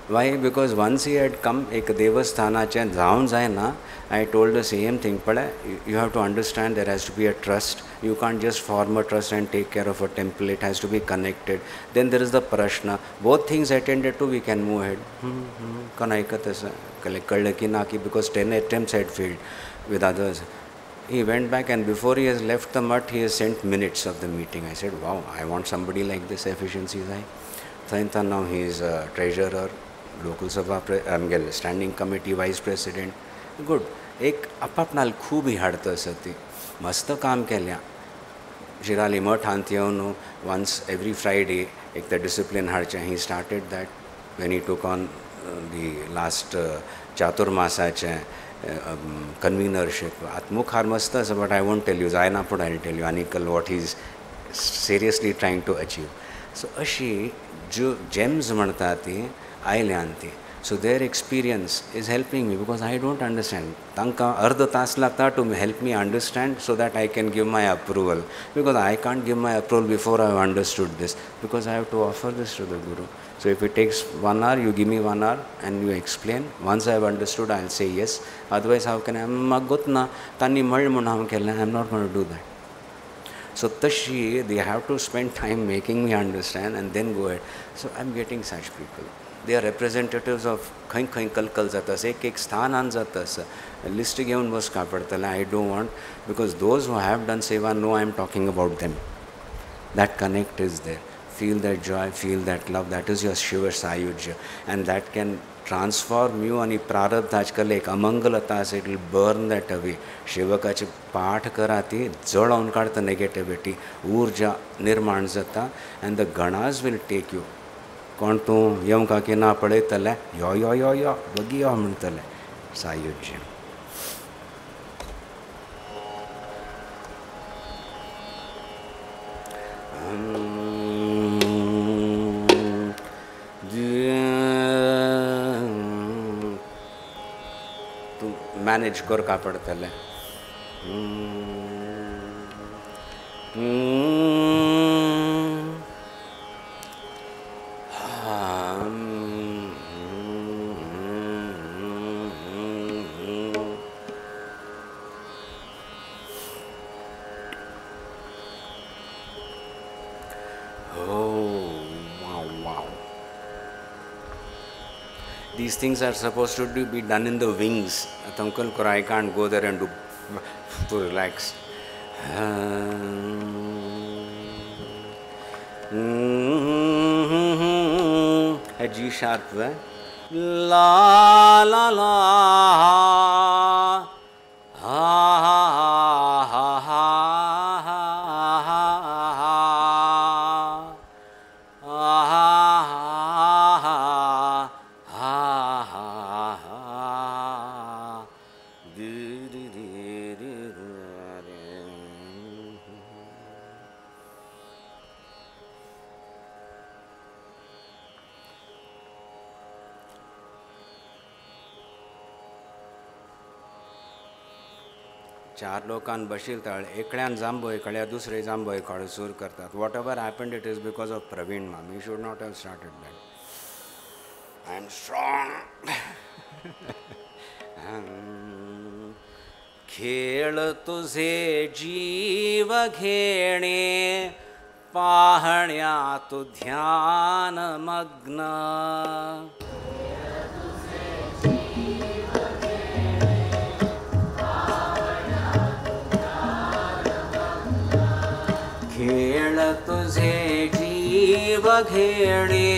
Why? Because once he had come, ek devasthana chen zaun jai na. I told the same thing. Pada, you have to understand there has to be a trust. You can't just form a trust and take care of a temple. It has to be connected. Then there is the prashna. Both things attended to, we can move ahead. Because 10 attempts had failed with others. He went back and before he has left the mutt, he has sent minutes of the meeting. I said, wow, I want somebody like this, efficiency. Now he is a treasurer, local sabha, standing committee, vice president. Good. एक आपापणाल खूब हाडता सती मस्त काम केल्या शिराली मठ हांत येवन once every Friday एक the discipline हाडचें he started that when he took on the last चातुर्मासाचें convenership. Atmukhar mast आसा but I won't tell you. Zaina put I'll tell you Anikal what he's seriously trying to achieve. So अशी जो gems म्हणटा ती आयल्यान ती. So their experience is helping me because I don't understand. Tanka अर्ध तास लागता to help me understand so that I can give my approval. Because I can't give my approval before I have understood this. Because I have to offer this to the Guru. So if it takes 1 hour, you give me 1 hour and you explain. Once I have understood, I'll say yes. Otherwise, how can I? Magutna tani malmunam kella. I'm not going to do that. So tashi, they have to spend time making me understand and then go ahead. So I'm getting such people. They are representatives of खंय खंय कलकल जाता एक स्थान आन जाता list घेऊन बस का पडतलें. I don't want, because those who have done seva know I am talking about them. That connect is there. Feel that joy, feel that love. That is your Shiva Sayujya, and that can transform you. आणि प्रारब्ध आजकाल एक अमंगलता असे, it will burn that away. शिवकाचे पाठ करा ती जळवून काढतं negativity, ऊर्जा निर्माण जाता, and the ganas will take you. कोण तूं येवं काकी ना पळयतले, यो यो यो यो बगी यो म्हणटले. सायुज्य. तूं मॅनेज करका पडटलें. These things are supposed to be done in the wings. I can't go there and do to relax. A G sharp. La la la. Ha ha ha ha चार लोकांन बशिलताळ एकड्यान जांबोय कळ्या दुसरे जांबोय काडू सूर करतात. Whatever happened it is because of Praveen माम. You should not have started that. I am strong. खेळ तुझे जीव घेणे पाहण्या तू ध्यान मग्न. खेळ तुझे जीव घेणे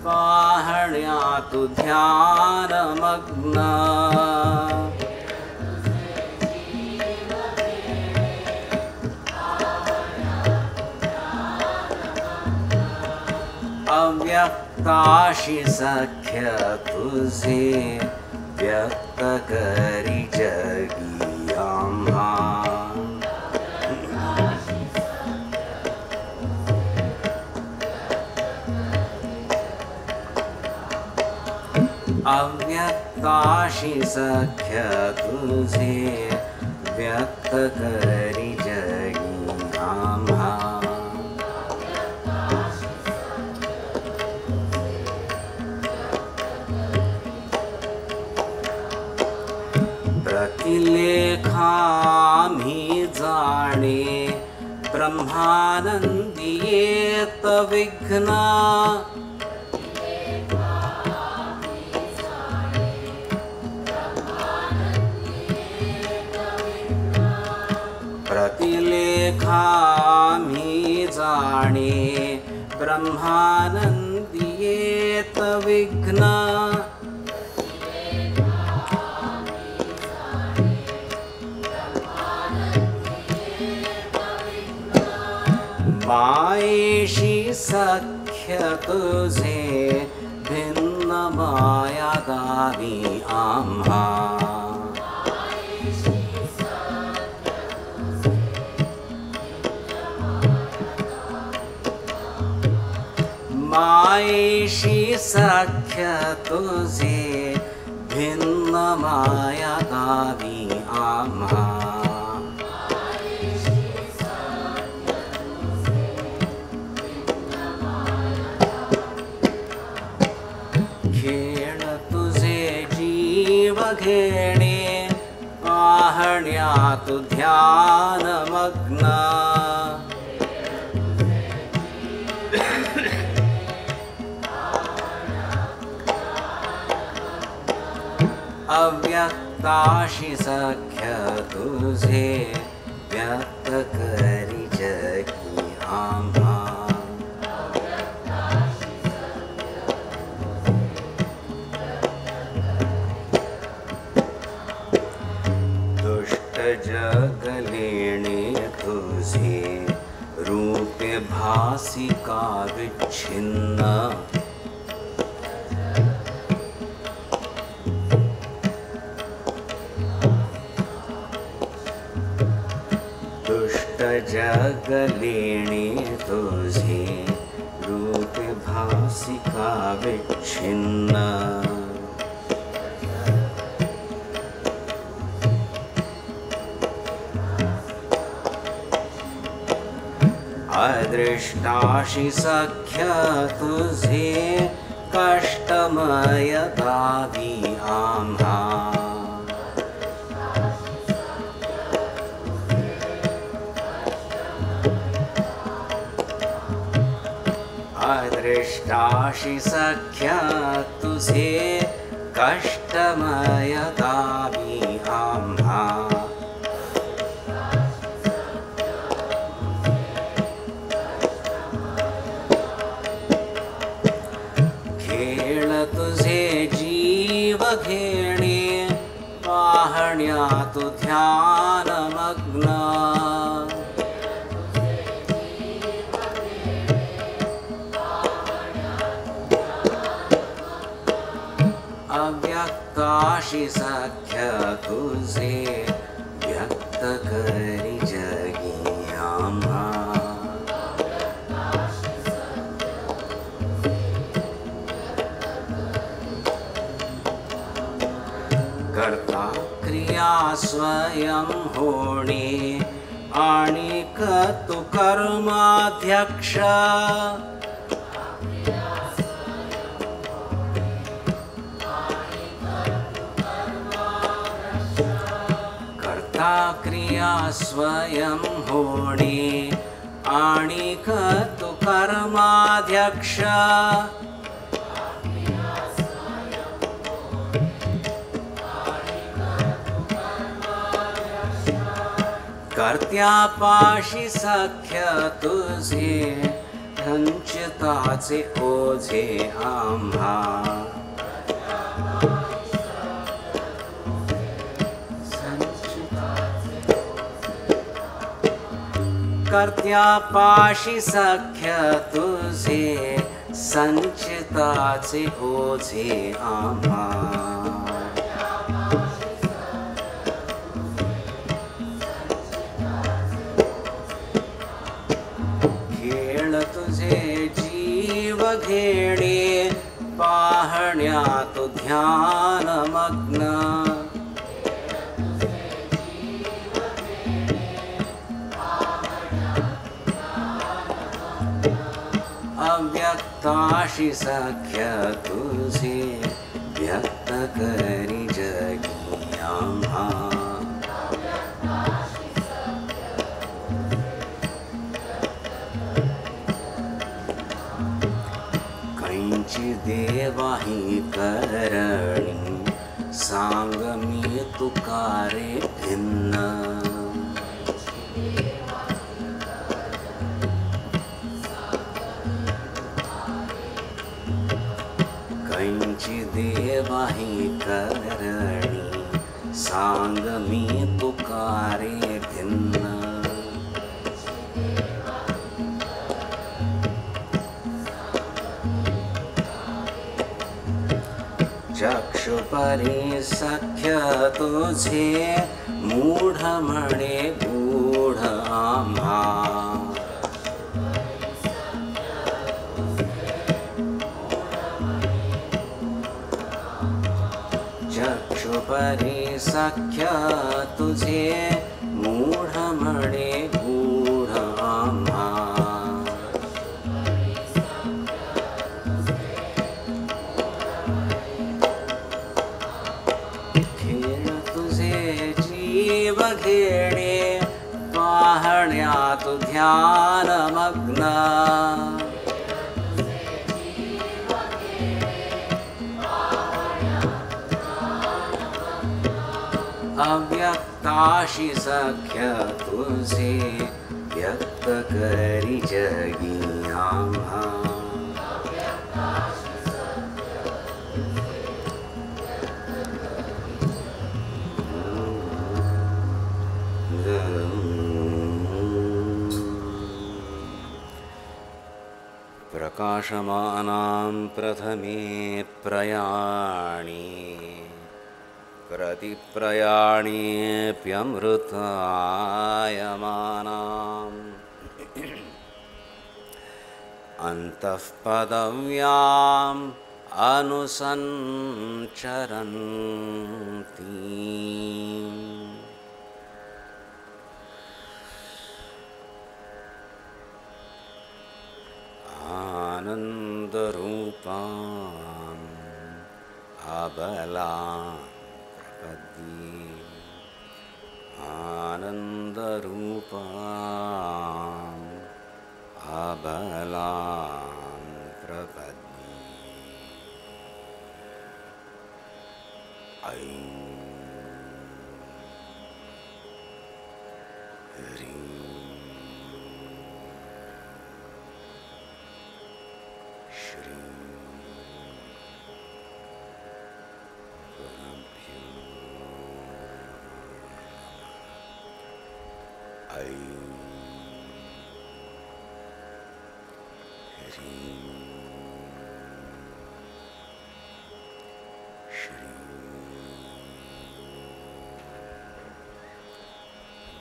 पाहण्या तू ध्यान मग्न. अव्यक्ताशी सख्य तुझे व्यक्त करी जगी आम्हा. अव्यक्ताशी सख्य तुझे व्यक्त करी जगी आम्हा. प्रतिलेखामी जाणे ब्रह्मानंदी येत विघ्न. प्रतिलेखामी जाणे ब्रह्मानंदी येत विघ्न. मायेशी सख्य तुझे भिन्न माया गावी आम्हा. मायेशी सख्य तुझे भिन्न माया गावी आम्हा. आहण्यातु ध्यानमग्न अव्यक्ताशी सख्य तुझे व्यक्त करी जगी आम्हा दुष्ट जग लेणे तुझे रूप भासी का विच्छिन्न जग लेणे तुझे रूप भासी का विच्छिन्न अदृष्टाशी सख्य तुझे कष्टमय दावी आम्हा अदृष्टाशी सख्य तुझे कष्टमय दावी आम्हा खेळ तुझे जीव घेणे पाहण्यातु ध्यानमग्न अव्यक्ताशी सख्य तुझे व्यक्त करी जगी आम्हा कर्ता क्रिया स्वयं होणे आणिक तु कर्माध्यक्ष क्रिया स्वयं होणे आणिक तु कर्माध्यक्ष कर्त्यापाशी सख्य तुझे संचिताचे ओझे आम्हा कर्त्यापाशी सख्य तुझे संचिताचे ओझे आम्हा खेळ तुझे जीव घेणे पाहण्यातु ध्यानमग्न अव्यक्ताशी सख्य तुझे व्यक्त करी जगी आम्हा कैंची देवाही करणी सांग मी तुकारे भिन्न कैंची देवाही करणी सांग मी तुकारे भिन्न चक्षुपरी सख्य तुझे मूढ म्हणे गूढ आम्हा चक्षुपरी सख्य तुझे मूढ म्हणे गूढ आम्हा खेळ तुझे जीव धेणे पाहण्यातु ध्यानमग्न अव्यक्ताशी सख्य तुझे व्यक्त करी जगी आम्हा प्रकाशमानां प्रथमे प्रयाणी प्रतिप्रयाणेऽप्यमृतायमानाम् अन्तः पदव्याम् अनुसञ्चरन्ति आनन्दरूपाम् अबलाम् प्रपद्ये आनन्दरूपाम् अबलाम् प्रपद्ये ऐं ह्रीं श्रीं गुरुभ्यो नमः। ऐं ह्रीं श्रीं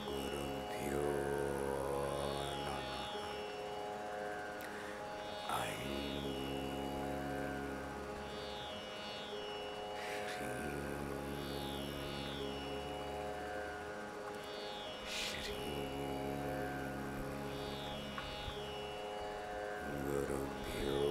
गुरुभ्यो नमः। ऐं गुरुभ्यो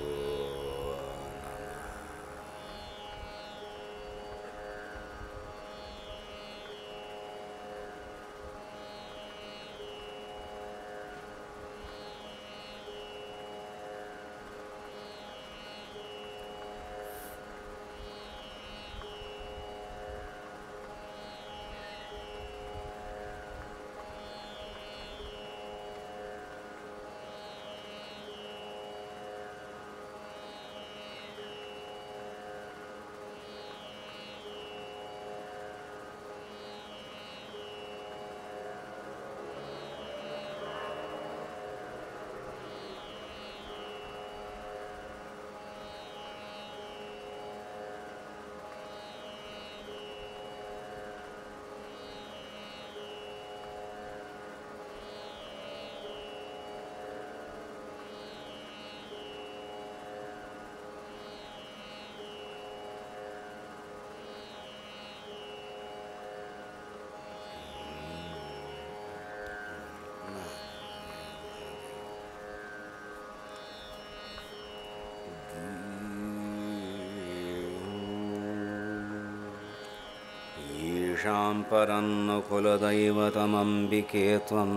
येषां परन्न कुलदैवतमम्बिके त्वं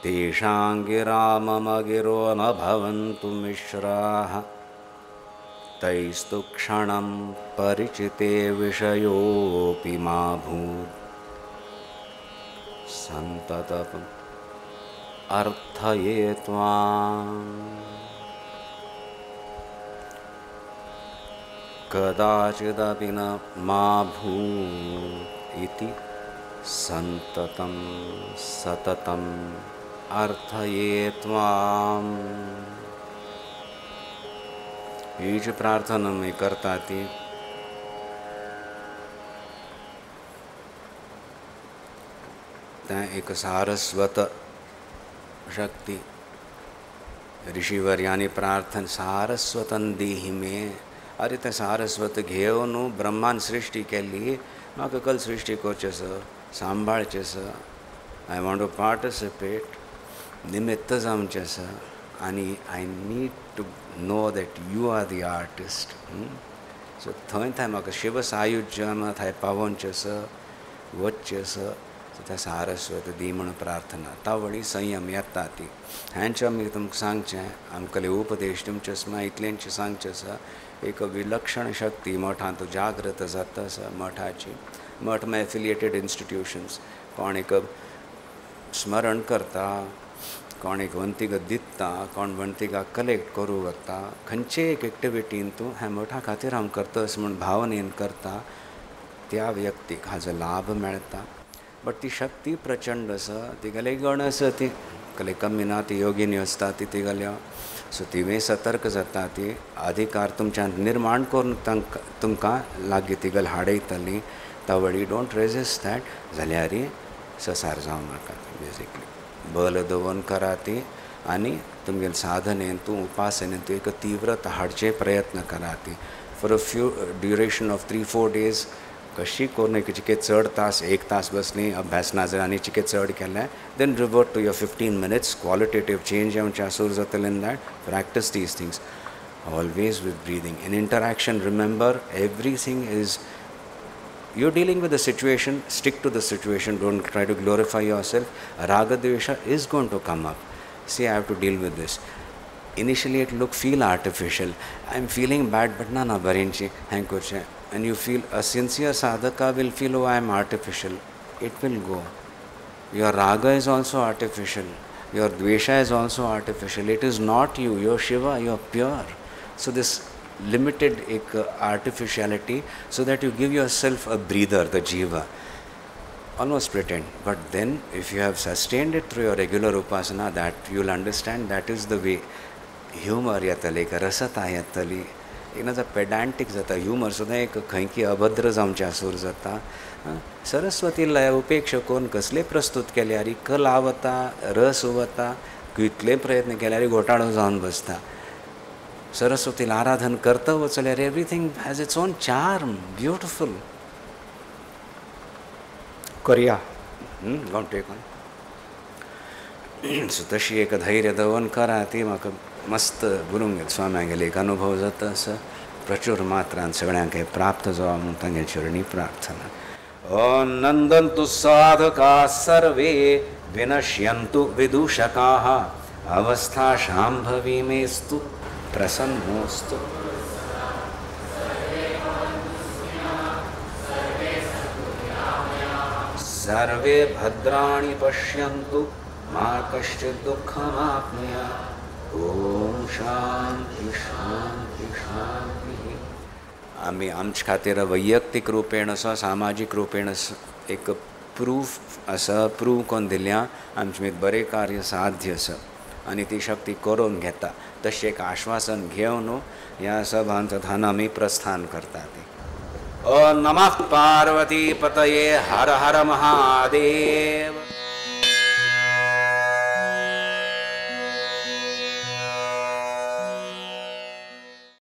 तेषां गिराममगिरो न भवन्तु मिश्राः तैस्तु क्षणं परिचिते विषयोऽपि मा भूत् सन्ततम् अर्थये त्वाम् कदाचिदपि न मा भूत् इति सन्ततं सततम् अर्थये त्वाम्। ही जी प्रार्थना मी करता ती त्या एक सारस्वत शक्ति ऋषिवर्यानी प्रार्थना सारस्वतं देहि में। अरे ते सारस्वत घेऊन ब्रह्मांड सृष्टि केली म्हाका कल सृष्टि करचें सांबाळचें आई वॉन्ट टू पार्टिसिपेट निमित्त जावचें आसा आनी I need to know that you are the artist so थंय म्हाका शिव सायुज्यान थंय पावोवचें आसा वच्चस तथा सारस्वत दी म्हण प्रार्थना तावळी संयम येता ती हांचे आमी तुमकां सांगचें आमकां उपदेश तुमचे आसमा इतल्यांचे सांगचें आसा एक विलक्षण शक्ती मठांत जागृत जाता आसा मठाची मठ में एफिलिएटेड इंस्टिट्यूशन्स कोण एक स्मरण करता कोण एक वंतिका दिता कोण वंतिका कलेक्ट करूं वता खंयचे एक एक्टिविटीन तूं ह्या मठा खातीर हांव करता अशें म्हूण भावनेन करता त्या व्यक्तीक हाजो लाभ मेळटा बट ती शक्ती प्रचंड आसा तिगेले गण आसा ती कले कमी ना ती योगिनी आसता ती तिगेल्यो सो तिवें सतर्क जाता ती अधिकार तुमच्यान निर्माण करून तुमकां लागीं तिगेल हाडयतली तावळी डोंट रेजिस्ट दॅट जाल्यार ससार जावं नाका बेजिकली बल दवरून करा ती आनी तुमगेल साधनेन तूं उपासनेन तूं एक तीव्रता हाडचे प्रयत्न करा ती for a few duration of 3-4 days कशी करून एक चिके चड तास एक तास बसली अभ्यास ना जाल्यार आनी चिके चड केलें then revert to your 15 minutes qualitative change येवचें आसूर जातलें in that practice these things always with breathing in interaction remember everything is you're dealing with the situation, stick to the situation, don't try to glorify yourself. Raga Dvesha is going to come up. See, I have to deal with this. Initially it feel artificial. I'm feeling bad, but na barinchi, hankoche. And you feel, a sincere sadhaka will feel, oh, I'm artificial. It will go. Your raga is also artificial. Your dvesha is also artificial. It is not you. You're Shiva, you're pure. So this limited artificiality so that you give yourself a breather, the jiva, almost pretend. But then if you have sustained it through your regular upasana, that you'll understand that is the way. Humor yatali, rasata yatali, एक पेडांटीक जाता humour सुद्दां एक खंय की अभद्र जावचें आसूर जाता सरस्वती लय उपेक्षा करून कसले प्रस्तुत केल्यार कला वता रस वता कितले प्रयत्न केल्यार घोटाळो जावन बसता सरस्वतीला आराधन करता वचल्यार everything has its own charm beautiful करया गोंट टेक ऑन सो तशी एक धैर्य दवन करा ती म्हाका मस्त गुरूंक स्वाम्यांगेले एक अनुभव जाता असो प्रचूर मात्रान सगळ्यांक प्राप्त जावं म्हणून तांगे चरणी प्रार्थना ओ नंदन्तु साधका सर्वे विनश्यन्तु विदूषकाः अवस्था शाम्भवी मेस्तु प्रसन्नोस्तु सर्वे भद्राणि पश्यन्तु मा कश्चित् दुःखमाप्नुयात् ओम शांती शांती शांती आम्ही आमच्या खातीर वैयक्तीक रूपेण असो सामाजीक रूपेण एक प्रूफ असा प्रूव करून दिल्या आमचे बरें कार्य साध्य आसा आनी ती शक्ती करून घेता तशें एक आश्वासन घेवन ह्या सभांत आमी प्रस्थान करतात ओ नमः पार्वती पतये हर हर महादेव।